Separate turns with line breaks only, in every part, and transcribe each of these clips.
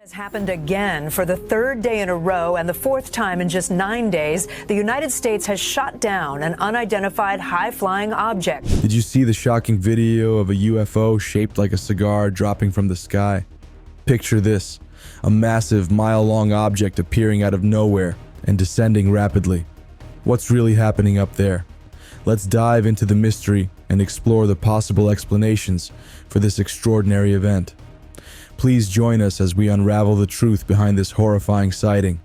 Has happened again for the third day in a row and the fourth time in just 9 days. The United States has shot down an unidentified high-flying object.
Did you see the shocking video of a UFO shaped like a cigar dropping from the sky? Picture this, a massive mile-long object appearing out of nowhere and descending rapidly. What's really happening up there? Let's dive into the mystery and explore the possible explanations for this extraordinary event. Please join us as we unravel the truth behind this horrifying sighting.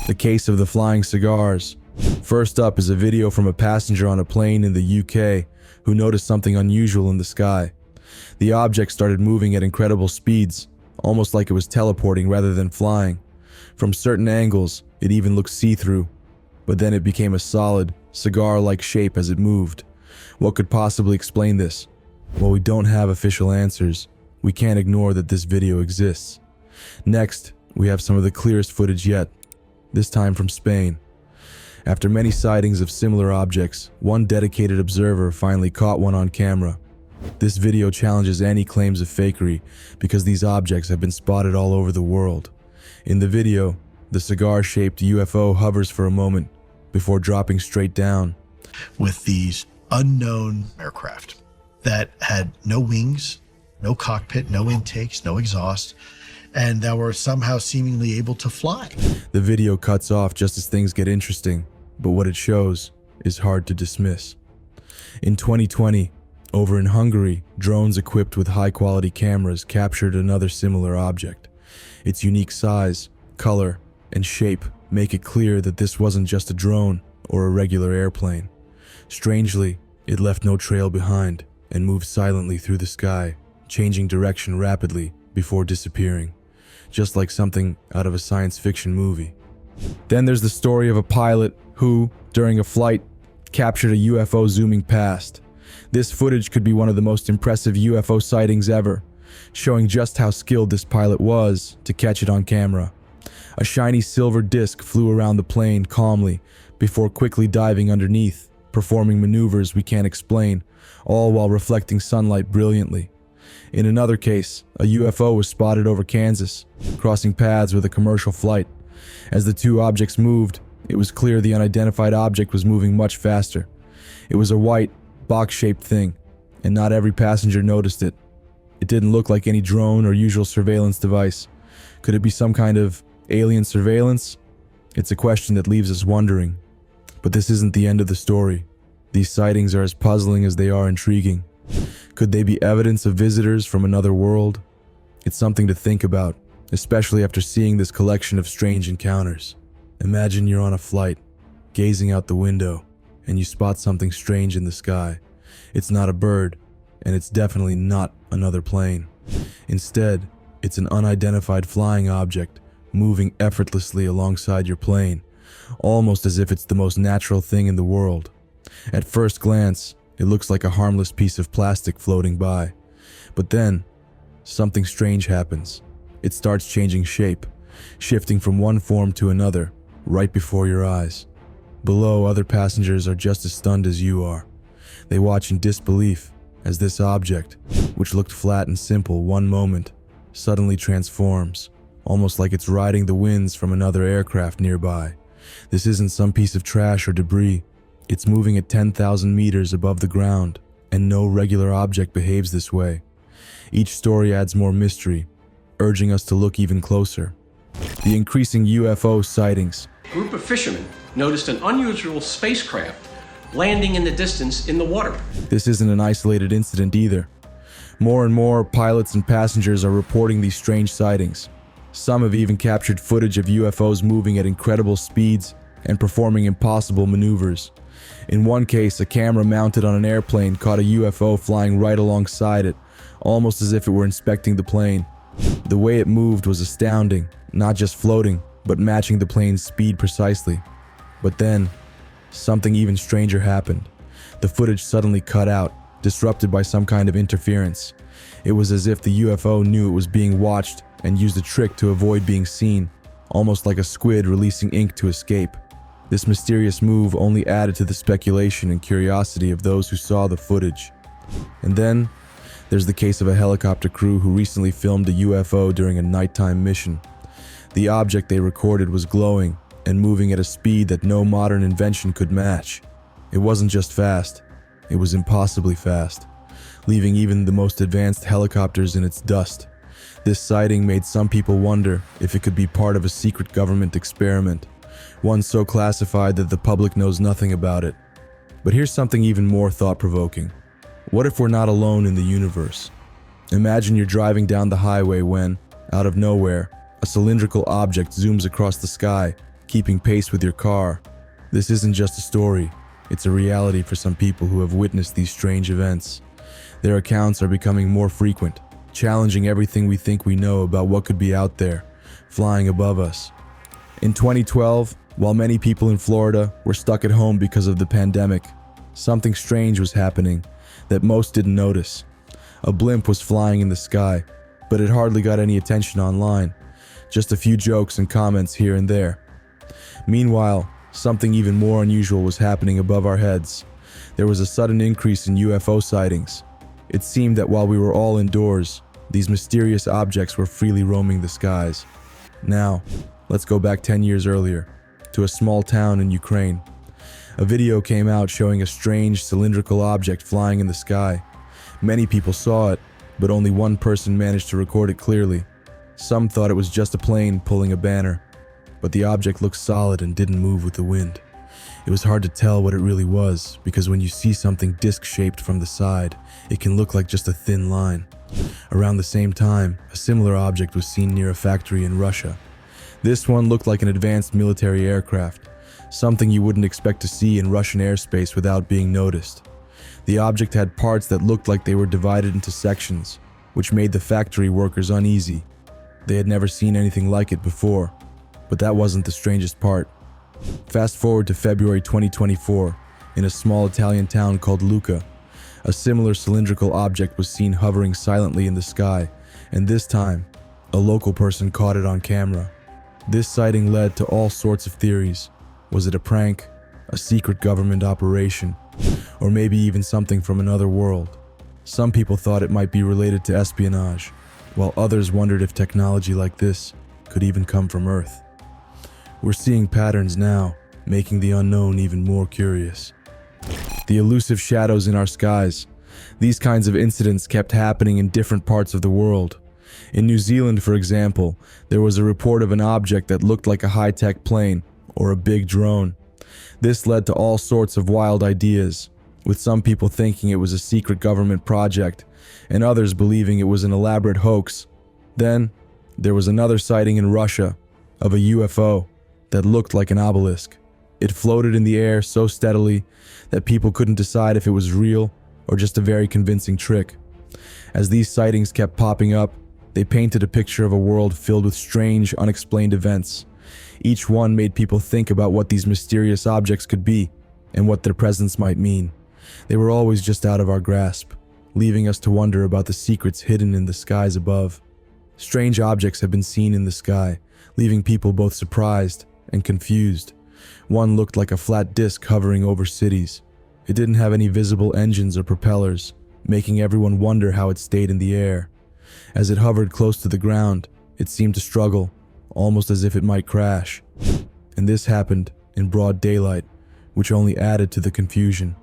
The case of the flying cigars. First up is a video from a passenger on a plane in the UK who noticed something unusual in the sky. The object started moving at incredible speeds, almost like it was teleporting rather than flying. From certain angles, it even looked see-through, but then it became a solid, cigar-like shape as it moved. What could possibly explain this? While we don't have official answers, we can't ignore that this video exists. Next, we have some of the clearest footage yet, this time from Spain. After many sightings of similar objects, one dedicated observer finally caught one on camera. This video challenges any claims of fakery because these objects have been spotted all over the world. In the video, the cigar-shaped UFO hovers for a moment before dropping straight down.
With these unknown aircraft that had no wings, no cockpit, no intakes, no exhaust, and that were somehow seemingly able to fly.
The video cuts off just as things get interesting, but what it shows is hard to dismiss. In 2020, over in Hungary, drones equipped with high-quality cameras captured another similar object. Its unique size, color, and shape make it clear that this wasn't just a drone or a regular airplane. Strangely, it left no trail behind and moved silently through the sky, changing direction rapidly before disappearing, just like something out of a science fiction movie. Then there's the story of a pilot who, during a flight, captured a UFO zooming past. This footage could be one of the most impressive UFO sightings ever, showing just how skilled this pilot was to catch it on camera. A shiny silver disc flew around the plane calmly before quickly diving underneath, performing maneuvers we can't explain, all while reflecting sunlight brilliantly. In another case, a UFO was spotted over Kansas, crossing paths with a commercial flight. As the two objects moved, it was clear the unidentified object was moving much faster. It was a white, box-shaped thing, and not every passenger noticed it. It didn't look like any drone or usual surveillance device. Could it be some kind of alien surveillance? It's a question that leaves us wondering. But this isn't the end of the story. These sightings are as puzzling as they are intriguing. Could they be evidence of visitors from another world? It's something to think about, especially after seeing this collection of strange encounters. Imagine you're on a flight, gazing out the window, and you spot something strange in the sky. It's not a bird, and it's definitely not another plane. Instead, it's an unidentified flying object moving effortlessly alongside your plane, almost as if it's the most natural thing in the world. At first glance, it looks like a harmless piece of plastic floating by. But then, something strange happens. It starts changing shape, shifting from one form to another, right before your eyes. Below, other passengers are just as stunned as you are. They watch in disbelief as this object, which looked flat and simple one moment, suddenly transforms, almost like it's riding the winds from another aircraft nearby. This isn't some piece of trash or debris. It's moving at 10,000 meters above the ground, and no regular object behaves this way. Each story adds more mystery, urging us to look even closer. The increasing UFO sightings.
A group of fishermen noticed an unusual spacecraft landing in the distance in the water.
This isn't an isolated incident either. More and more pilots and passengers are reporting these strange sightings. Some have even captured footage of UFOs moving at incredible speeds and performing impossible maneuvers. In one case, a camera mounted on an airplane caught a UFO flying right alongside it, almost as if it were inspecting the plane. The way it moved was astounding, not just floating, but matching the plane's speed precisely. But then, something even stranger happened. The footage suddenly cut out, disrupted by some kind of interference. It was as if the UFO knew it was being watched and used a trick to avoid being seen, almost like a squid releasing ink to escape. This mysterious move only added to the speculation and curiosity of those who saw the footage. And then, There's the case of a helicopter crew who recently filmed a UFO during a nighttime mission. The object they recorded was glowing and moving at a speed that no modern invention could match. It wasn't just fast, it was impossibly fast, leaving even the most advanced helicopters in its dust. This sighting made some people wonder if it could be part of a secret government experiment, one so classified that the public knows nothing about it. But here's something even more thought-provoking. What if we're not alone in the universe? Imagine you're driving down the highway when, out of nowhere, a cylindrical object zooms across the sky, keeping pace with your car. This isn't just a story, it's a reality for some people who have witnessed these strange events. Their accounts are becoming more frequent, challenging everything we think we know about what could be out there, flying above us. In 2012, while many people in Florida were stuck at home because of the pandemic, something strange was happening that most didn't notice. A blimp was flying in the sky, but it hardly got any attention online, just a few jokes and comments here and there. Meanwhile, something even more unusual was happening above our heads. There was a sudden increase in UFO sightings. It seemed that while we were all indoors, these mysterious objects were freely roaming the skies. Now, let's go back 10 years earlier, to a small town in Ukraine. A video came out showing a strange cylindrical object flying in the sky. Many people saw it, but only one person managed to record it clearly. Some thought it was just a plane pulling a banner, but the object looked solid and didn't move with the wind. It was hard to tell what it really was, because when you see something disc-shaped from the side, it can look like just a thin line. Around the same time, a similar object was seen near a factory in Russia. This one looked like an advanced military aircraft, something you wouldn't expect to see in Russian airspace without being noticed. The object had parts that looked like they were divided into sections, which made the factory workers uneasy. They had never seen anything like it before, but that wasn't the strangest part. Fast forward to February 2024, in a small Italian town called Lucca. A similar cylindrical object was seen hovering silently in the sky, and this time, a local person caught it on camera. This sighting led to all sorts of theories. Was it a prank, a secret government operation, or maybe even something from another world? Some people thought it might be related to espionage, while others wondered if technology like this could even come from Earth. We're seeing patterns now, making the unknown even more curious. The elusive shadows in our skies. These kinds of incidents kept happening in different parts of the world. In New Zealand, for example, there was a report of an object that looked like a high-tech plane or a big drone. This led to all sorts of wild ideas, with some people thinking it was a secret government project and others believing it was an elaborate hoax. Then, there was another sighting in Russia of a UFO that looked like an obelisk. It floated in the air so steadily that people couldn't decide if it was real or just a very convincing trick. As these sightings kept popping up, they painted a picture of a world filled with strange, unexplained events. Each one made people think about what these mysterious objects could be and what their presence might mean. They were always just out of our grasp, leaving us to wonder about the secrets hidden in the skies above. Strange objects have been seen in the sky, leaving people both surprised and confused. One looked like a flat disc hovering over cities. It didn't have any visible engines or propellers, making everyone wonder how it stayed in the air. As it hovered close to the ground, it seemed to struggle, almost as if it might crash. And this happened in broad daylight, which only added to the confusion.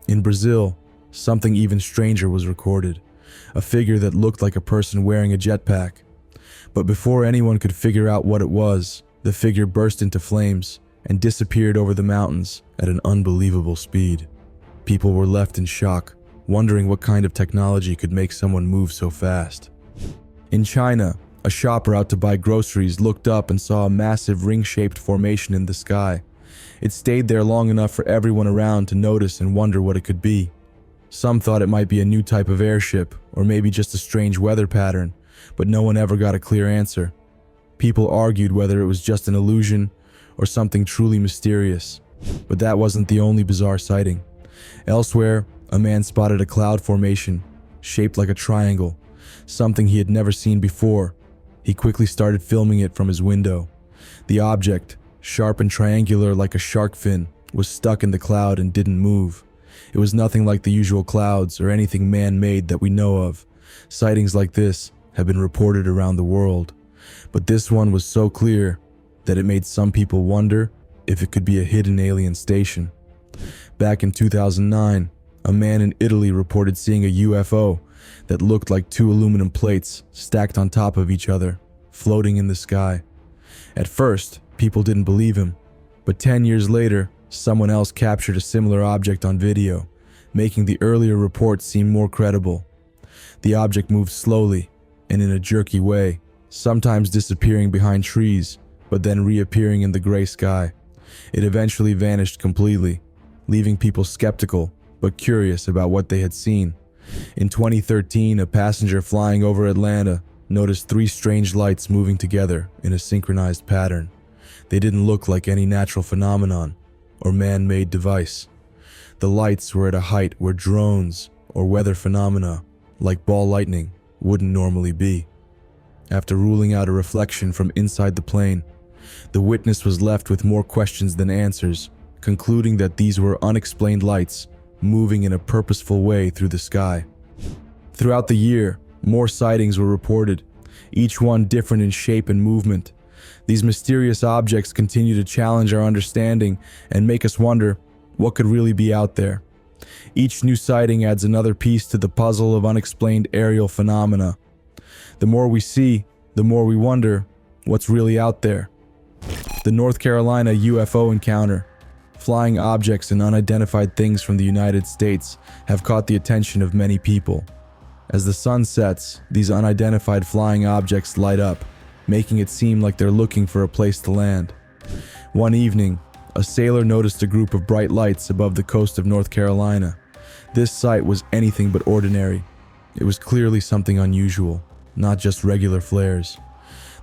In Brazil, something even stranger was recorded, a figure that looked like a person wearing a jetpack. But before anyone could figure out what it was, the figure burst into flames and disappeared over the mountains at an unbelievable speed. People were left in shock, wondering what kind of technology could make someone move so fast. In China, a shopper out to buy groceries looked up and saw a massive ring-shaped formation in the sky. It stayed there long enough for everyone around to notice and wonder what it could be. Some thought it might be a new type of airship, or maybe just a strange weather pattern, but no one ever got a clear answer. People argued whether it was just an illusion or something truly mysterious. But that wasn't the only bizarre sighting. Elsewhere, a man spotted a cloud formation, shaped like a triangle, something he had never seen before. He quickly started filming it from his window. The object, sharp and triangular like a shark fin, was stuck in the cloud and didn't move. It was nothing like the usual clouds or anything man-made that we know of. Sightings like this have been reported around the world, but this one was so clear that it made some people wonder if it could be a hidden alien station. Back in 2009, a man in Italy reported seeing a UFO that looked like two aluminum plates stacked on top of each other, floating in the sky. At first, people didn't believe him, but 10 years later, someone else captured a similar object on video, making the earlier report seem more credible. The object moved slowly and in a jerky way, sometimes disappearing behind trees, but then reappearing in the gray sky. It eventually vanished completely, leaving people skeptical but curious about what they had seen. In 2013, a passenger flying over Atlanta noticed three strange lights moving together in a synchronized pattern. They didn't look like any natural phenomenon or man-made device. The lights were at a height where drones or weather phenomena, like ball lightning, wouldn't normally be. After ruling out a reflection from inside the plane, the witness was left with more questions than answers, concluding that these were unexplained lights moving in a purposeful way through the sky. Throughout the year, more sightings were reported, each one different in shape and movement. These mysterious objects continue to challenge our understanding and make us wonder what could really be out there. Each new sighting adds another piece to the puzzle of unexplained aerial phenomena. The more we see, the more we wonder what's really out there. The North Carolina UFO encounter. Flying objects and unidentified things from the United States have caught the attention of many people. As the sun sets, these unidentified flying objects light up, making it seem like they're looking for a place to land. One evening, a sailor noticed a group of bright lights above the coast of North Carolina. This sight was anything but ordinary. It was clearly something unusual, not just regular flares.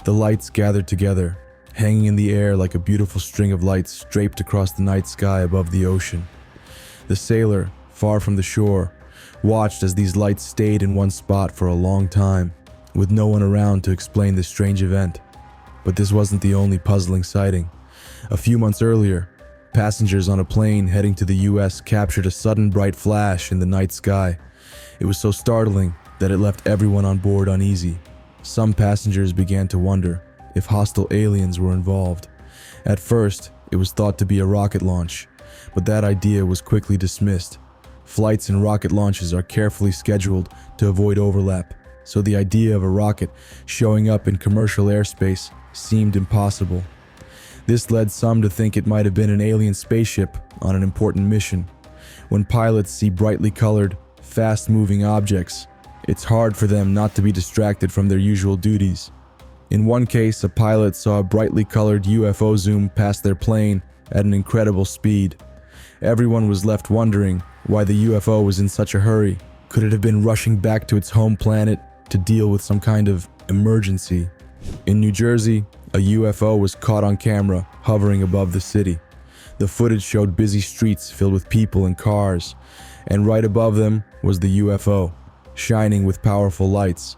The lights gathered together, hanging in the air like a beautiful string of lights draped across the night sky above the ocean. The sailor, far from the shore, watched as these lights stayed in one spot for a long time, with no one around to explain this strange event. But this wasn't the only puzzling sighting. A few months earlier, passengers on a plane heading to the US captured a sudden bright flash in the night sky. It was so startling that it left everyone on board uneasy. Some passengers began to wonder if hostile aliens were involved. At first, it was thought to be a rocket launch, but that idea was quickly dismissed. Flights and rocket launches are carefully scheduled to avoid overlap, so the idea of a rocket showing up in commercial airspace seemed impossible. This led some to think it might have been an alien spaceship on an important mission. When pilots see brightly colored, fast-moving objects, it's hard for them not to be distracted from their usual duties. In one case, a pilot saw a brightly colored UFO zoom past their plane at an incredible speed. Everyone was left wondering why the UFO was in such a hurry. Could it have been rushing back to its home planet to deal with some kind of emergency? In New Jersey, a UFO was caught on camera hovering above the city. The footage showed busy streets filled with people and cars, and right above them was the UFO, shining with powerful lights.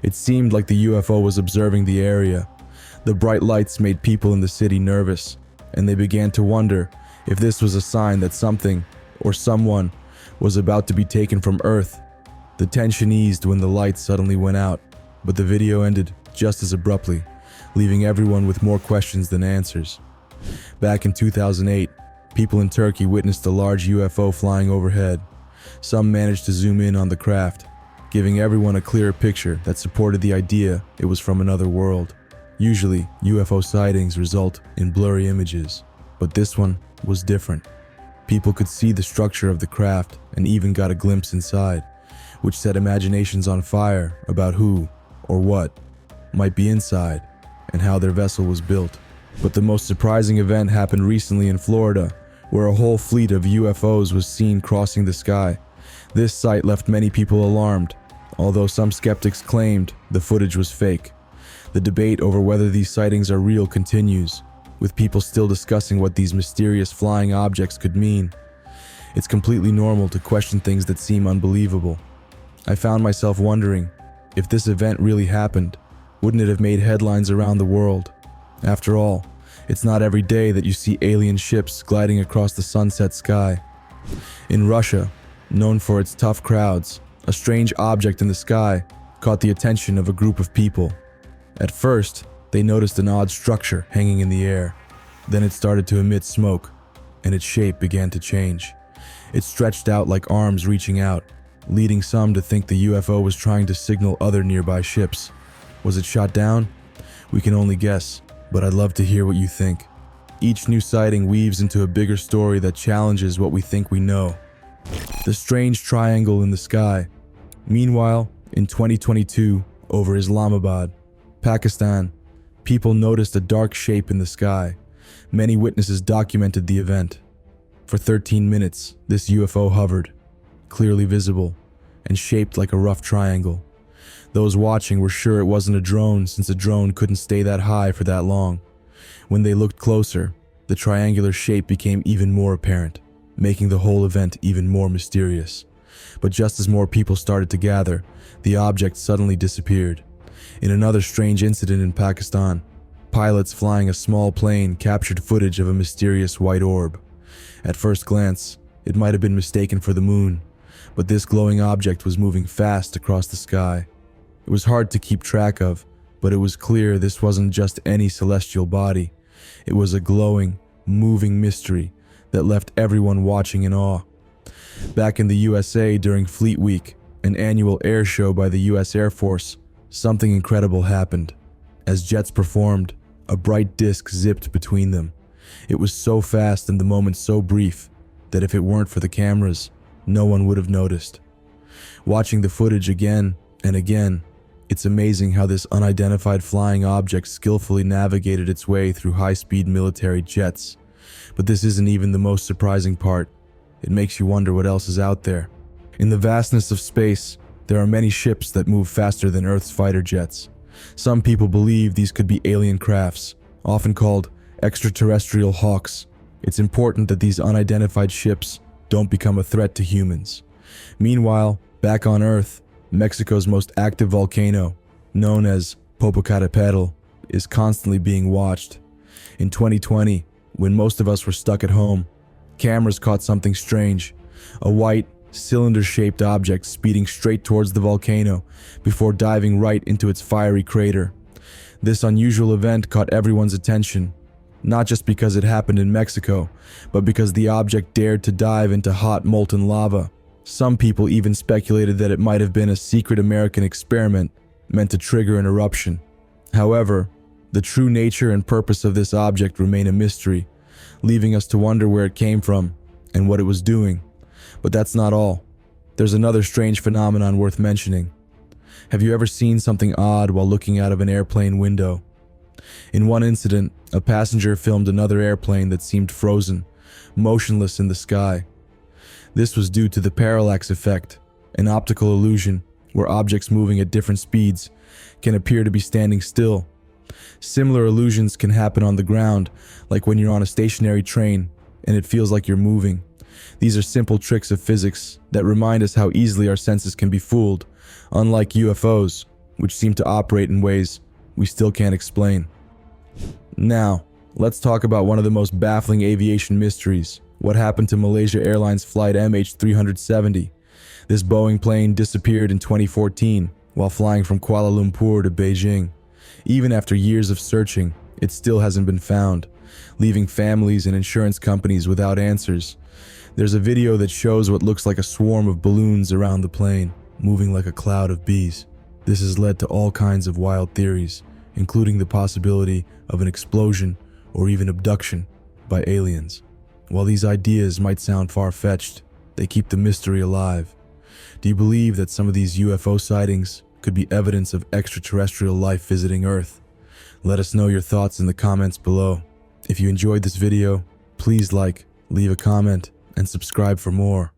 It seemed like the UFO was observing the area. The bright lights made people in the city nervous, and they began to wonder if this was a sign that something or someone was about to be taken from Earth. The tension eased when the lights suddenly went out, but the video ended just as abruptly, leaving everyone with more questions than answers. Back in 2008, people in Turkey witnessed a large UFO flying overhead. Some managed to zoom in on the craft, giving everyone a clearer picture that supported the idea it was from another world. Usually, UFO sightings result in blurry images, but this one was different. People could see the structure of the craft and even got a glimpse inside, which set imaginations on fire about who or what might be inside and how their vessel was built. But the most surprising event happened recently in Florida, where a whole fleet of UFOs was seen crossing the sky. This sight left many people alarmed, although some skeptics claimed the footage was fake. The debate over whether these sightings are real continues, with people still discussing what these mysterious flying objects could mean. It's completely normal to question things that seem unbelievable. I found myself wondering, if this event really happened, wouldn't it have made headlines around the world? After all, it's not every day that you see alien ships gliding across the sunset sky. In Russia, known for its tough crowds, a strange object in the sky caught the attention of a group of people. At first, they noticed an odd structure hanging in the air. Then it started to emit smoke, and its shape began to change. It stretched out like arms reaching out, leading some to think the UFO was trying to signal other nearby ships. Was it shot down? We can only guess, but I'd love to hear what you think. Each new sighting weaves into a bigger story that challenges what we think we know. The strange triangle in the sky. Meanwhile, in 2022, over Islamabad, Pakistan, people noticed a dark shape in the sky. Many witnesses documented the event. For 13 minutes, this UFO hovered, clearly visible, and shaped like a rough triangle. Those watching were sure it wasn't a drone, since a drone couldn't stay that high for that long. When they looked closer, the triangular shape became even more apparent, making the whole event even more mysterious. But just as more people started to gather, the object suddenly disappeared. In another strange incident in Pakistan, pilots flying a small plane captured footage of a mysterious white orb. At first glance, it might have been mistaken for the moon, but this glowing object was moving fast across the sky. It was hard to keep track of, but it was clear this wasn't just any celestial body. It was a glowing, moving mystery that left everyone watching in awe. Back in the USA during Fleet Week, an annual air show by the US Air Force, something incredible happened. As jets performed, a bright disk zipped between them. It was so fast and the moment so brief that if it weren't for the cameras, no one would have noticed. Watching the footage again and again, it's amazing how this unidentified flying object skillfully navigated its way through high-speed military jets. But this isn't even the most surprising part. It makes you wonder what else is out there. In the vastness of space, there are many ships that move faster than Earth's fighter jets. Some people believe these could be alien crafts, often called extraterrestrial hawks. It's important that these unidentified ships don't become a threat to humans. Meanwhile, back on Earth, Mexico's most active volcano, known as Popocatépetl, is constantly being watched. In 2020, when most of us were stuck at home, cameras caught something strange, a white, cylinder-shaped object speeding straight towards the volcano before diving right into its fiery crater. This unusual event caught everyone's attention, not just because it happened in Mexico, but because the object dared to dive into hot molten lava. Some people even speculated that it might have been a secret American experiment meant to trigger an eruption. However, the true nature and purpose of this object remain a mystery, leaving us to wonder where it came from and what it was doing. But that's not all. There's another strange phenomenon worth mentioning. Have you ever seen something odd while looking out of an airplane window? In one incident, a passenger filmed another airplane that seemed frozen, motionless in the sky. This was due to the parallax effect, an optical illusion where objects moving at different speeds can appear to be standing still. Similar illusions can happen on the ground, like when you're on a stationary train and it feels like you're moving. These are simple tricks of physics that remind us how easily our senses can be fooled, unlike UFOs, which seem to operate in ways we still can't explain. Now, let's talk about one of the most baffling aviation mysteries: what happened to Malaysia Airlines flight MH370. This Boeing plane disappeared in 2014 while flying from Kuala Lumpur to Beijing. Even after years of searching, it still hasn't been found, leaving families and insurance companies without answers. There's a video that shows what looks like a swarm of balloons around the plane, moving like a cloud of bees. This has led to all kinds of wild theories, including the possibility of an explosion or even abduction by aliens. While these ideas might sound far-fetched, they keep the mystery alive. Do you believe that some of these UFO sightings could be evidence of extraterrestrial life visiting Earth? Let us know your thoughts in the comments below. If you enjoyed this video, please like, leave a comment, and subscribe for more.